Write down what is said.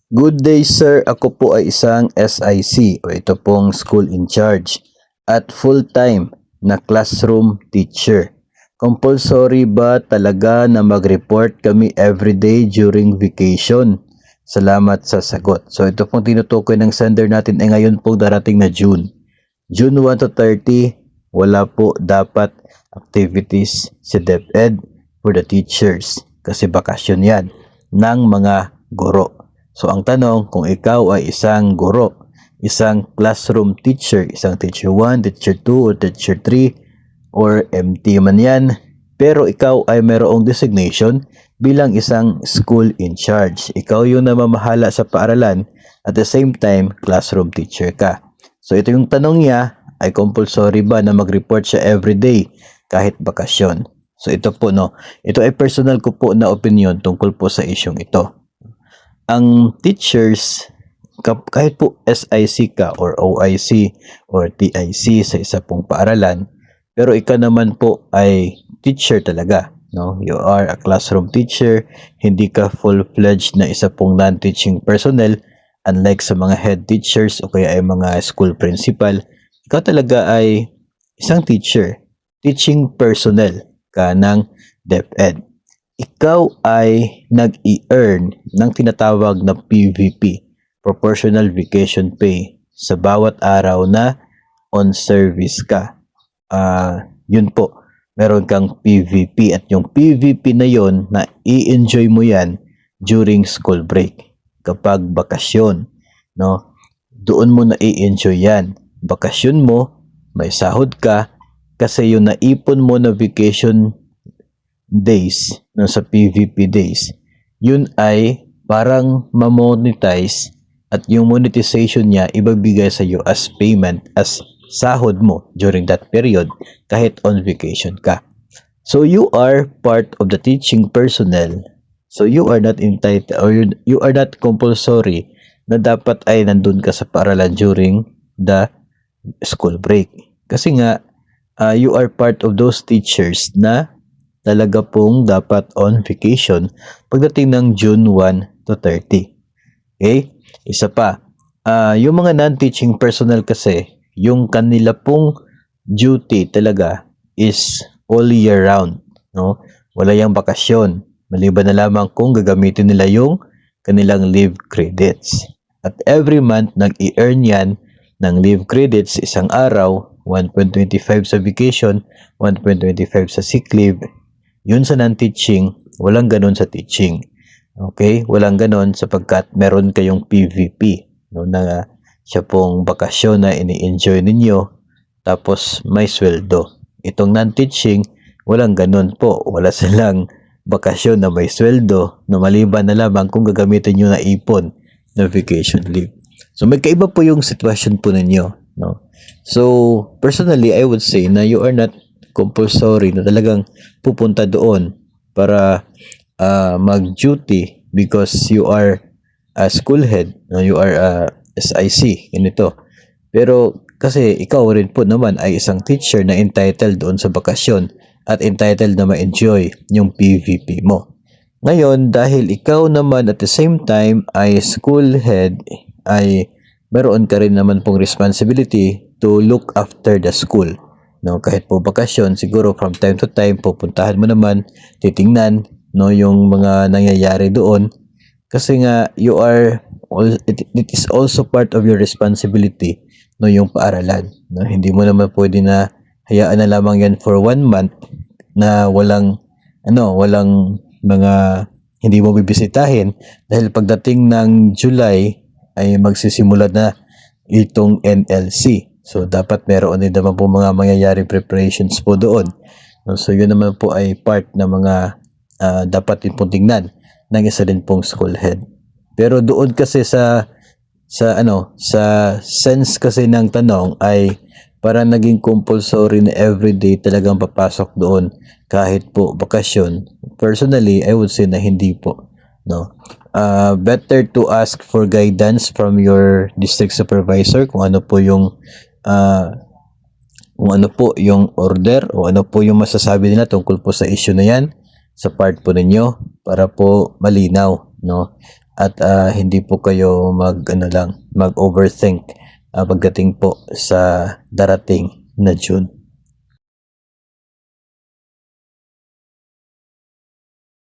Good day sir, ako po ay isang SIC o ito pong school in charge at full-time na classroom teacher. Compulsory ba talaga na mag-report kami everyday during vacation? Salamat sa sagot. So ito pong tinutukoy ng sender natin ay ngayon po darating na June. June 1 to 30, wala po dapat activities sa DepEd for the teachers kasi bakasyon yan ng mga guro. So ang tanong, kung ikaw ay isang guro, isang classroom teacher, isang teacher 1, teacher 2, or teacher 3, or MT man yan, pero ikaw ay mayroong designation bilang isang school in charge. Ikaw yung namamahala sa paaralan at the same time, classroom teacher ka. So ito yung tanong niya, ay compulsory ba na mag-report siya everyday kahit bakasyon? So ito po no, ito ay personal ko po na opinion tungkol po sa isyong ito. Ang teachers, kahit po SIC ka or OIC or TIC sa isa pong paaralan, pero ikaw naman po ay teacher talaga. No? You are a classroom teacher, hindi ka full-fledged na isa pong non-teaching personnel, unlike sa mga head teachers o kaya ay mga school principal. Ikaw talaga ay isang teacher, teaching personnel ka ng DepEd. Ikaw ay nag-i-earn ng tinatawag na PVP, Proportional Vacation Pay, sa bawat araw na on service ka. Yun po, meron kang PVP at yung PVP na yon na i-enjoy mo yan during school break. Kapag bakasyon, no? Doon mo na i-enjoy yan. Bakasyon mo, may sahod ka kasi yung naipon mo na vacation days no, sa PVP days, yun ay parang ma-monetize at yung monetization niya ibabigay sa iyo as payment, as sahod mo during that period kahit on vacation ka. So you are part of the teaching personnel, so you are not entitled or you are not compulsory na dapat ay nandun ka sa paaralan during the school break. Kasi nga, you are part of those teachers na talaga pong dapat on vacation pagdating ng June 1 to 30. Okay? Isa pa, yung mga non-teaching personnel kasi, yung kanila pong duty talaga is all year round. No? Wala yung bakasyon. Maliban na lamang kung gagamitin nila yung kanilang leave credits. At every month, nag-i-earn yan ng leave credits isang araw, 1.25 sa vacation, 1.25 sa sick leave. Yun sa non-teaching, walang ganon sa teaching. Okay? Walang ganon sapagkat meron kayong PVP, no, na siya pong bakasyon na ini-enjoy ninyo tapos may sweldo. Itong non-teaching, walang ganon po. Wala silang bakasyon na may sweldo na maliban na lamang kung gagamitin nyo na ipon na vacation leave. So may kaiba po yung sitwasyon po ninyo. No? So personally, I would say na you are not compulsory na talagang pupunta doon para mag-duty because you are a school head, no? You are a SIC, ganito. Pero kasi ikaw rin po naman ay isang teacher na entitled doon sa bakasyon at entitled na ma-enjoy yung PVP mo. Ngayon, dahil ikaw naman at the same time ay school head, ay meron ka rin naman pong responsibility to look after the school. No, kahit po bakasyon, siguro from time to time pupuntahan mo naman, titingnan no yung mga nangyayari doon kasi nga you are it is also part of your responsibility no yung paaralan. No, hindi mo naman pwede na hayaan na lamang yan for 1 month na walang mga hindi mo bibisitahin dahil pagdating ng July ay magsisimula na itong NLC. So, dapat meron din naman po mga mangyayari preparations po doon. So, yun naman po ay part ng mga dapat din pong tingnan ng isa din pong school head. Pero doon kasi sa sense kasi ng tanong ay para naging compulsory na everyday talagang papasok doon kahit po bakasyon. Personally, I would say na hindi po. No? Better to ask for guidance from your district supervisor kung ano po yung order o ano po yung masasabi nila tungkol po sa issue na yan sa part po ninyo para po malinaw, no? at hindi po kayo mag-overthink pagdating po sa darating na June.